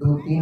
2-3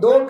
2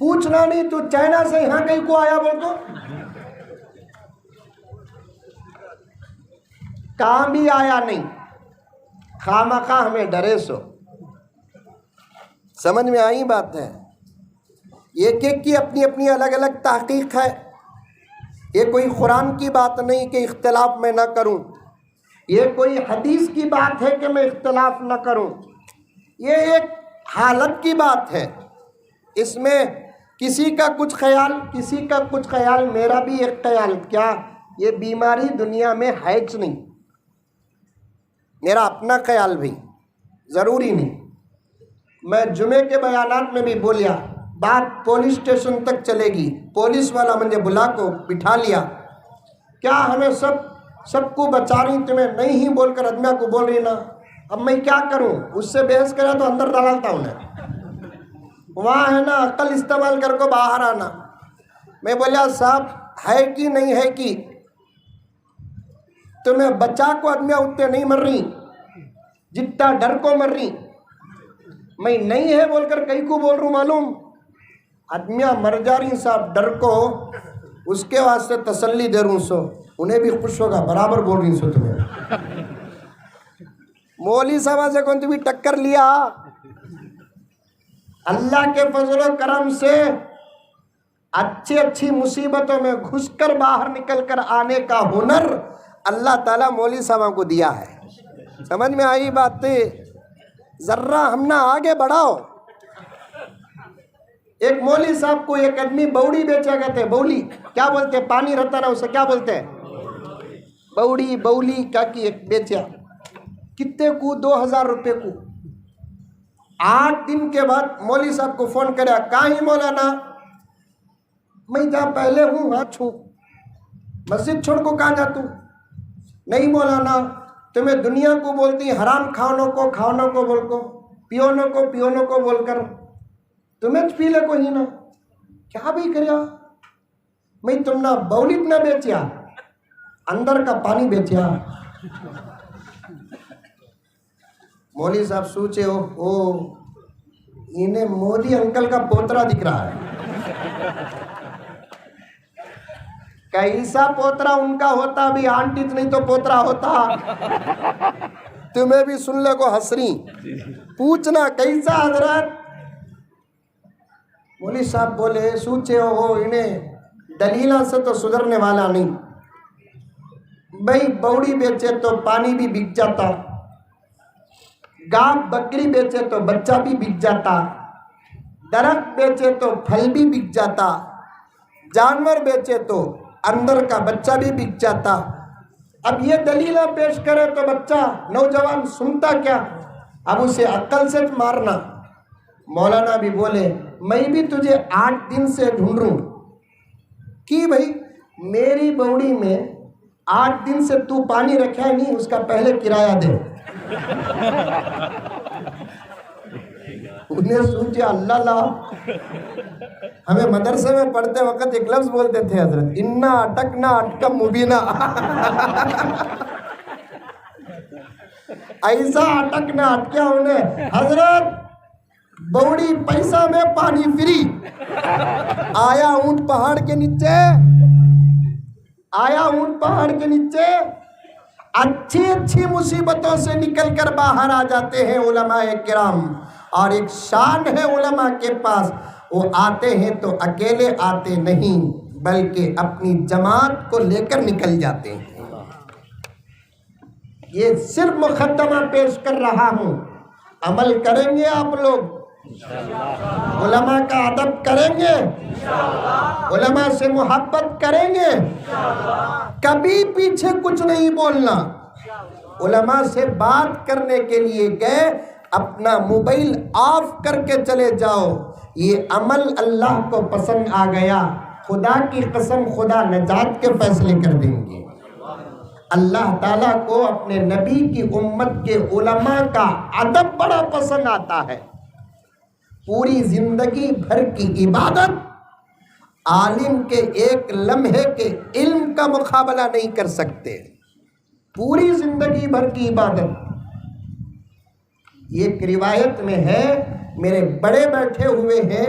पूछना नहीं तू चाइना से यहाँ कहीं को आया बोल को, कहाँ भी आया नहीं, खामखा हमें डरे सो। समझ में आई बात है। एक एक की अपनी अपनी अलग अलग तहकीक है। ये कोई कुरान की बात नहीं कि इख्तिलाफ मैं ना करूं, ये कोई हदीस की बात है कि मैं इख्तिलाफ ना करूं। ये एक हालत की बात है, इसमें किसी का कुछ ख्याल, किसी का कुछ ख्याल, मेरा भी एक ख्याल। क्या ये बीमारी दुनिया में है च नहीं, मेरा अपना ख्याल भी ज़रूरी नहीं। मैं जुमे के बयानात में भी बोलिया, बात पुलिस स्टेशन तक चलेगी, पुलिस वाला मुझे बुला को बिठा लिया, क्या हमें सबको बचा रही, तुम्हें नहीं ही बोलकर अदमिया को बोल रही ना। अब मैं क्या करूं, उससे बहस करा तो अंदर डालता हूं ना, वहाँ है ना अक्ल इस्तेमाल कर को बाहर आना। मैं बोला साहब है कि नहीं है कि तुम्हें बचा को अदमिया उतने नहीं मर रही जितना डर को मर रही। मैं नहीं है बोलकर कई को बोल रूँ मालूम, आदमियाँ मर जा रही साहब डर को, उसके वास्ते तसल्ली दे रूँ सो, उन्हें भी खुश होगा, बराबर बोल रही सो तुम्हें। मौली साहब से कौन तुम्हें टक्कर लिया, अल्लाह के फजल करम से अच्छी मुसीबतों में घुसकर बाहर निकलकर आने का हुनर अल्लाह ताला मौली साहब को दिया है। समझ में आई बातें, जर्रा हम ना आगे बढ़ाओ। एक मौली साहब को एक आदमी बौड़ी बेचा कहते, बौली क्या बोलते हैं, पानी रहता ना उसे क्या बोलते हैं, बौड़ी बौली क्या की एक बेचा, कितने को, 2000 रुपये को। 8 दिन के बाद मौली साहब को फोन कराया, कहाँ ही मौलाना, मैं जहाँ पहले हूँ वहाँ छू, मस्जिद छोड़ को कहाँ जातू, नहीं मौलाना तुम्हें दुनिया को बोलती हराम खानों को बोल को, पियोनों को बोलकर तुम्हें पी ले को ही ना, क्या भी करया, मैं तुम ना बौलित ना बेचिया, अंदर का पानी बेचिया। मौली साहब सोचे ओ इन्हें मोदी अंकल का पोतरा दिख रहा है, कैसा पोतरा उनका होता, भी आंटी तो नहीं तो पोतरा होता। तुम्हें भी सुन ले को हंसरी, पूछना कैसा हजरत। मौली साहब बोले सोचे हो इन्हें दलीला से तो सुधरने वाला नहीं, भाई बौड़ी बेचे तो पानी भी बिक जाता, गांव बकरी बेचे तो बच्चा भी बिक जाता, दरख्त बेचे तो फल भी बिक जाता, जानवर बेचे तो अंदर का बच्चा भी बिक जाता। अब ये दलीला पेश करे तो बच्चा नौजवान सुनता क्या, अब उसे अक्ल से मारना। मौलाना भी बोले मैं भी तुझे 8 दिन से ढूंढ रूं कि भाई मेरी बौड़ी में 8 दिन से तू पानी रखा है नहीं, उसका पहले किराया दे। उन्हें सोचे अल्लाह ला, हमें मदरसे में पढ़ते वक्त एक लफ्ज बोलते थे हजरत, इन्ना अटकना अटकम मुबीना। ऐसा अटकना अटका उन्हें हजरत, बौड़ी पैसा में पानी फ्री। आया ऊंट पहाड़ के नीचे, आया ऊंट पहाड़ के नीचे, अच्छी मुसीबतों से निकलकर बाहर आ जाते हैं उलमाए किराम। और एक शान है उलमा के पास, वो आते हैं तो अकेले आते नहीं बल्कि अपनी जमात को लेकर निकल जाते हैं। ये सिर्फ मुकद्दमा पेश कर रहा हूँ, अमल करेंगे आप लोग, उलमा का अदब करेंगे, उलमा से मोहब्बत करेंगे, कभी पीछे कुछ नहीं बोलना। उलमा से बात करने के लिए गए, अपना मोबाइल ऑफ करके चले जाओ। ये अमल अल्लाह को पसंद आ गया, खुदा की कसम खुदा नजात के फैसले कर देंगे। अल्लाह ताला को अपने नबी की उम्मत के उलमा का अदब बड़ा पसंद आता है। पूरी जिंदगी भर की इबादत आलिम के एक लम्हे के इल्म का मुकाबला नहीं कर सकते। पूरी जिंदगी भर की इबादत। एक रिवायत में है, मेरे बड़े बैठे हुए हैं,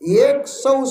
100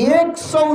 100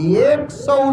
100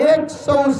100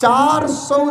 400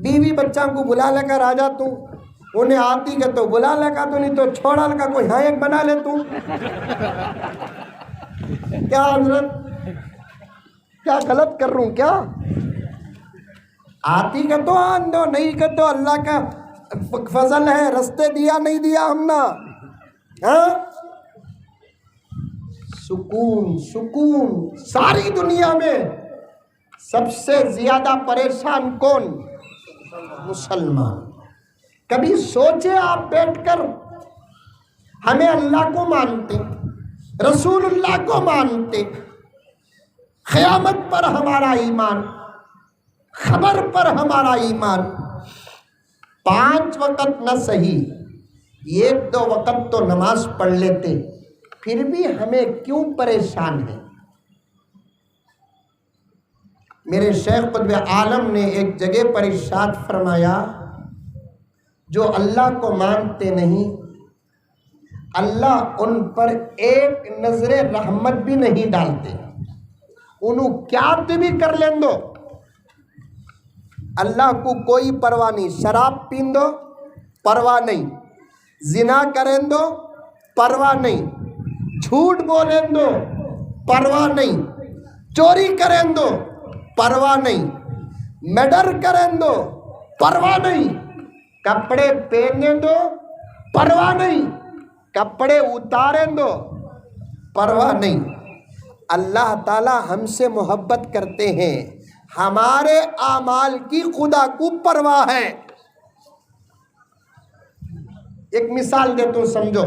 बीवी बच्चा को बुला लेकर आ जा तू, उन्हें आती के तो बुला लेगा तो, नहीं तो छोड़ा लगा कोई यहाँ एक बना ले तू। क्या हजरत, क्या गलत कर रहा हूँ क्या? आती का तो आन दो, नहीं का तो अल्लाह का फजल है, रस्ते दिया नहीं दिया हमने। हाँ, सुकून सुकून। सारी दुनिया में सबसे ज्यादा परेशान कौन? मुसलमान। कभी सोचे आप बैठकर, हमें अल्लाह को मानते, रसूलुल्लाह को मानते, क़यामत पर हमारा ईमान, खबर पर हमारा ईमान, 5 वक़्त न सही 1-2 वक़्त तो नमाज पढ़ लेते, फिर भी हमें क्यों परेशान है? मेरे शेख कुतुब आलम ने एक जगह पर इरशाद फरमाया, जो अल्लाह को मानते नहीं, अल्लाह उन पर एक नजरे रहमत भी नहीं डालते। उन्हों क्या भी कर लें दो, अल्लाह को कोई परवाह नहीं। शराब पीन दो, परवाह नहीं। जिना करें दो, परवाह नहीं। झूठ बोलें दो, परवाह नहीं। चोरी करें दो, परवाह नहीं। मर्डर करें दो, परवाह नहीं। कपड़े पहनने दो, परवाह नहीं। कपड़े उतारें दो, परवाह नहीं। अल्लाह ताला हमसे मोहब्बत करते हैं, हमारे आमाल की खुदा को परवाह है। एक मिसाल देता हूं, समझो।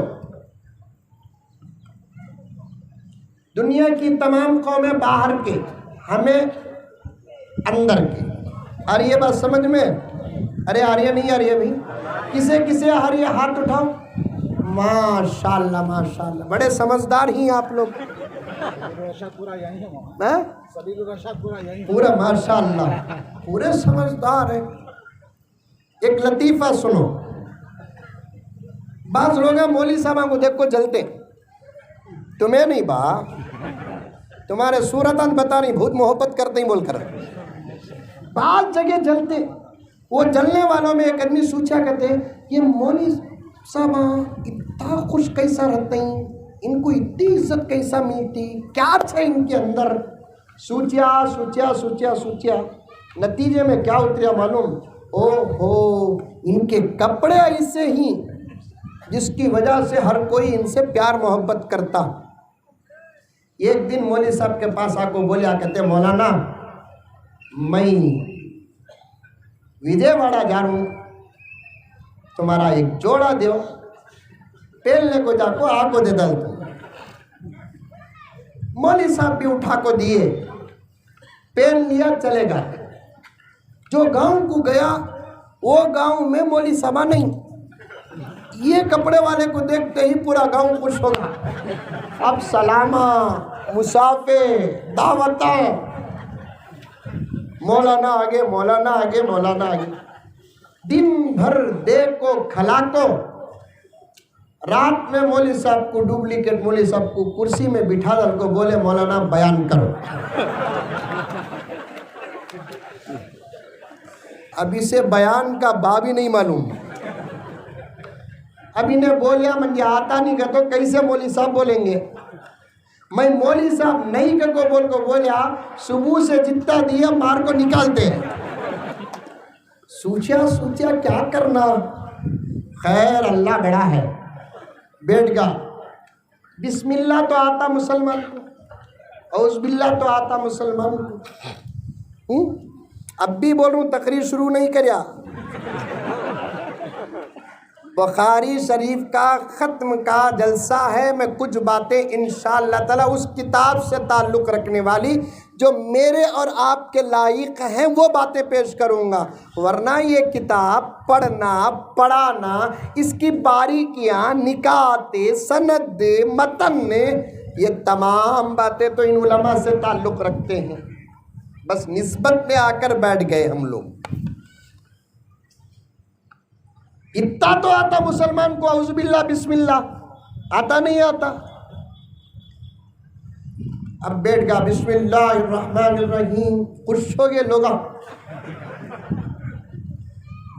दुनिया की तमाम कौमें बाहर के, हमें अंदर के। और ये बात समझ में? अरे आ रही है नहीं आ रही है भाई? किसे किसे आ रही है? हाथ उठाओ। माशाल्लाह माशाल्लाह, बड़े समझदार ही आप लोग। पूरा यही है, पूरा माशाल्लाह, पूरे समझदार है। एक लतीफ़ा सुनो। बाज लोग मौली साहब को देखो जलते, तुम्हें नहीं बा, तुम्हारे सूरत बता नहीं, बहुत मोहब्बत करते ही बोल कर। बात जगह जलते, वो जलने वालों में एक आदमी सोचा करते, ये मौली साहब इतना खुश कैसा रहते हैं, इनको इतनी इज्जत कैसा मिलती, क्या है इनके अंदर? सोचा सोचा सोचा सोचा, नतीजे में क्या उतरा मालूम? ओहो, इनके कपड़े ऐसे ही जिसकी वजह से हर कोई इनसे प्यार मोहब्बत करता। एक दिन मौलवी साहब के पास आको बोलिया, कहते मौलाना मैं विजयवाड़ा जा रहा हूँ, तुम्हारा एक जोड़ा दो, पहनने को जाको आको दे दल। मौलवी साहब भी उठा को दिए, पहन लिया, चलेगा। जो गांव को गया, वो गांव में मौलवी साहब नहीं। ये कपड़े वाले को देखते ही पूरा गांव खुश होगा। अब सलामा, मुसाफे, दावता, मौलाना आगे, मौलाना आगे, मौलाना आगे। दिन भर देखो खलाको, रात में मौलवी साहब को, डुप्लीकेट मौलवी साहब को कुर्सी में बिठा दल को बोले मौलाना बयान करो। अब इसे बयान का बाब ही नहीं मालूम। अब इन्हें बोलिया मुझे आता नहीं का, तो कैसे मौलवी साहब बोलेंगे? मैं मौलवी साहब नहीं का को बोल को बोलिया, सुबह से जितना दिया मार को निकालते हैं। सोचा सोचा क्या करना, खैर अल्लाह बड़ा है। बैठ गया। बिस्मिल्लाह तो आता मुसलमान को, औज़ुबिल्लाह तो आता मुसलमान को। अब भी बोल रहा हूँ, तकरीर शुरू नहीं करिया। बुखारी शरीफ का ख़त्म का जलसा है। मैं कुछ बातें इंशाअल्लाह ताला उस किताब से ताल्लुक़ रखने वाली जो मेरे और आपके लायक हैं, वो बातें पेश करूँगा। वरना ये किताब पढ़ना, पढ़ाना, इसकी बारीकियाँ, निकाते, सनद, मतन, ये तमाम बातें तो इन उलमा से ताल्लुक़ रखते हैं। बस निस्बत में आकर बैठ गए हम लोग। इतना तो आता मुसलमान को, औज़ुबिल्लाह बिस्मिल्लाह, आता नहीं आता। अब बैठ गया, बिस्मिल्लाहिर्रहमानिर्रहीम, खुश हो गए लोग।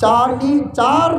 4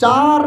4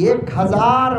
1000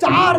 4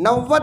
90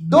2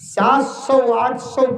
700-800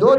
2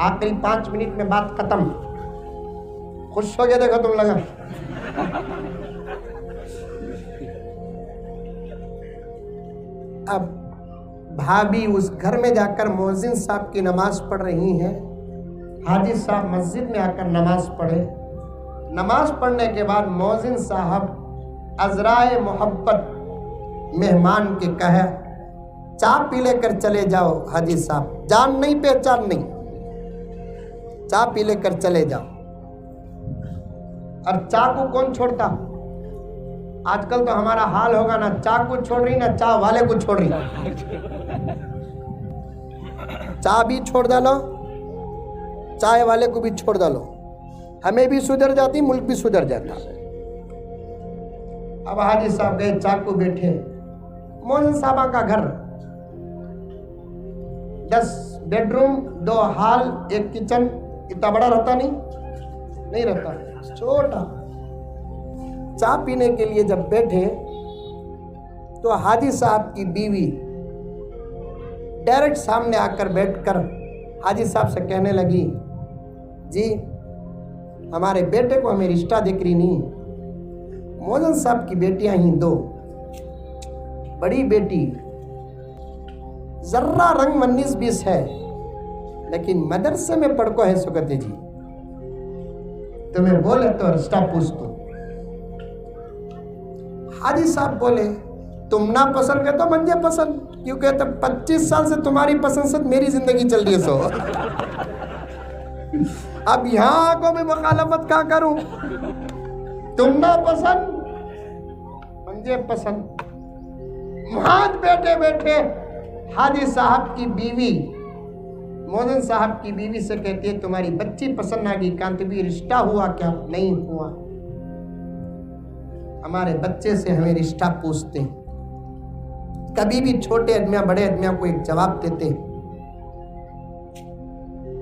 आखिरी 5 मिनट में बात खत्म। खुश हो गया देखो तुम लगा। अब भाभी उस घर में जाकर मोहसिन साहब की नमाज पढ़ रही हैं। हाजी साहब मस्जिद में आकर नमाज पढ़े। नमाज पढ़ने के बाद मोहसिन साहब अजराए मोहब्बत मेहमान के कहे, चाय पी लेकर चले जाओ हाजी साहब, जान नहीं पहचान नहीं, चाय पी लेकर चले जाओ। और चाय को कौन छोड़ता? आजकल तो हमारा हाल होगा, ना चाय को छोड़ रही ना चाय वाले को छोड़ रही। चाय भी छोड़ डालो, चाय वाले को भी छोड़ डालो, हमें भी सुधर जाती, मुल्क भी सुधर जाता। अब हाजी साहब गए, चाय को बैठे। मोहसिन साहबा का घर 10 बेडरूम, 2 हॉल, 1 किचन, इतना बड़ा रहता नहीं रहता, छोटा। चाय पीने के लिए जब बैठे तो हाजी साहब की बीवी डायरेक्ट सामने आकर बैठकर हाजी साहब से कहने लगी, जी हमारे बेटे को हमें रिश्ता देख रही नहीं। मोहसिन साहब की बेटियां ही 2, बड़ी बेटी जर्रा रंग 19-20 है, लेकिन मदरसे में पढ़को है सुगते जी, तुम्हें बोले तो रिश्ता पूछ दो। हाजी साहब बोले, तुम ना पसंद कर तो मंजे पसंद, क्योंकि तो 25 साल से तुम्हारी पसंद से मेरी जिंदगी चल रही है। सो अब यहां को मैं मुखालफत क्या करूं? तुम ना पसंद मंजे पसंद। वहां बैठे बैठे हाजी साहब की बीवी मोहसिन साहब की बीवी से कहती है, तुम्हारी बच्ची पसंद आ गई, कांतबी रिश्ता हुआ क्या? नहीं हुआ। हमारे बच्चे से हमें रिश्ता पूछते, कभी भी छोटे आदमियां बड़े आदमियां को एक जवाब देते,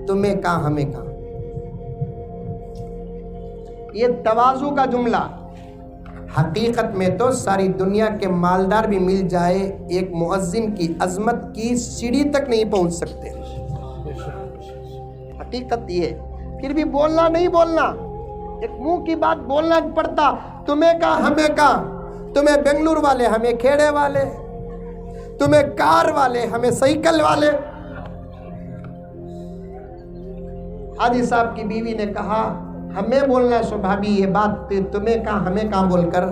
तुम्हें कहा हमें कहा। ये तवाज़ु का जुमला। हकीकत में तो सारी दुनिया के मालदार भी मिल जाए, एक मुअज्जिन की अजमत की सीढ़ी तक नहीं पहुंच सकते। हकीकत ये, फिर भी बोलना नहीं बोलना, एक मुंह की बात बोलना पड़ता। तुम्हें कहा हमें कहा, तुम्हें बेंगलुरु वाले हमें खेड़े वाले, तुम्हें कार वाले हमें साइकिल वाले। हाजी साहब की बीवी ने कहा, हमें बोलना स्वभावी ये बात, तुम्हें कहा हमें कहा बोलकर,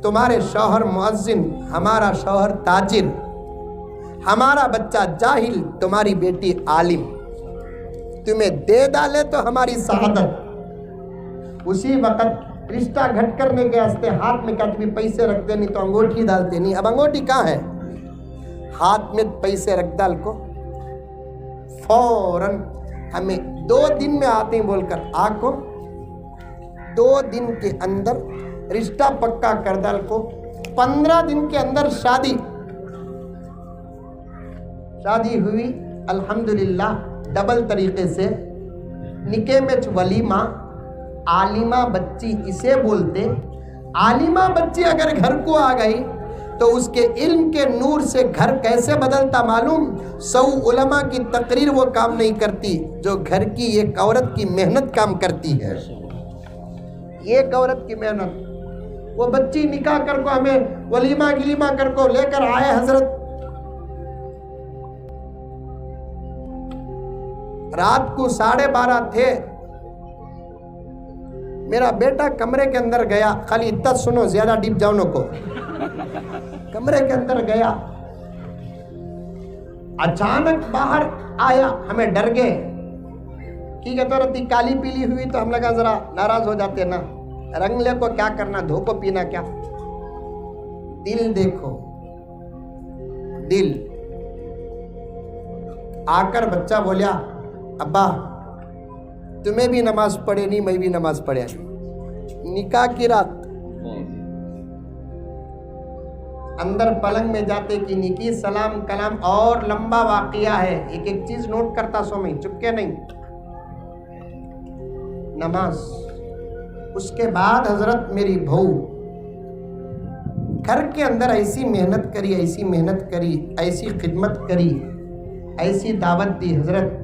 तुम्हारे शौहर मुअज्जिन, हमारा शौहर ताजिर, हमारा बच्चा जाहिल, तुम्हारी बेटी आलिम, तुम्हें दे डाले तो हमारी शहादत। उसी वक्त रिश्ता घट करने के वास्ते हाथ में कभी पैसे रख दे, नहीं तो अंगूठी डालते नहीं। अब अंगूठी कहाँ है? हाथ में पैसे रख डाल को फौरन हमें 2 दिन में आते हैं बोलकर आको 2 दिन के अंदर रिश्ता पक्का कर डाल को 15 दिन के अंदर शादी हुई अल्हम्दुलिल्लाह। डबल तरीके से निके में वलीमा, आलिमा बच्ची इसे बोलते। आलिमा बच्ची अगर घर को आ गई तो उसके इल्म के नूर से घर कैसे बदलता मालूम? 100 उलमा की तकरीर वो काम नहीं करती जो घर की एक औरत की मेहनत काम करती है। एक औरत की मेहनत। वो बच्ची निकाह कर को हमें वलीमा गिलीमा कर को लेकर आए हजरत। रात को 12:30 थे। मेरा बेटा कमरे के अंदर गया, खाली इतना सुनो, ज्यादा डीप जाओ को। कमरे के अंदर गया, अचानक बाहर आया, हमें डर गए। ठीक है, तो रत्ती काली पीली हुई तो हम लगा जरा नाराज हो जाते ना, रंग ले को क्या करना, धो को पीना क्या। दिल देखो, दिल। आकर बच्चा बोलिया, अब्बा तुम्हें भी नमाज पढ़े नहीं, मैं भी नमाज पढ़े। निकाह की रात अंदर पलंग में जाते कि निकी सलाम कलाम, और लंबा वाकया है, एक एक चीज नोट करता सो मैं, चुपके नहीं। नमाज, उसके बाद हजरत मेरी बहू घर के अंदर ऐसी मेहनत करी, ऐसी मेहनत करी, ऐसी खिदमत करी, ऐसी दावत दी हजरत।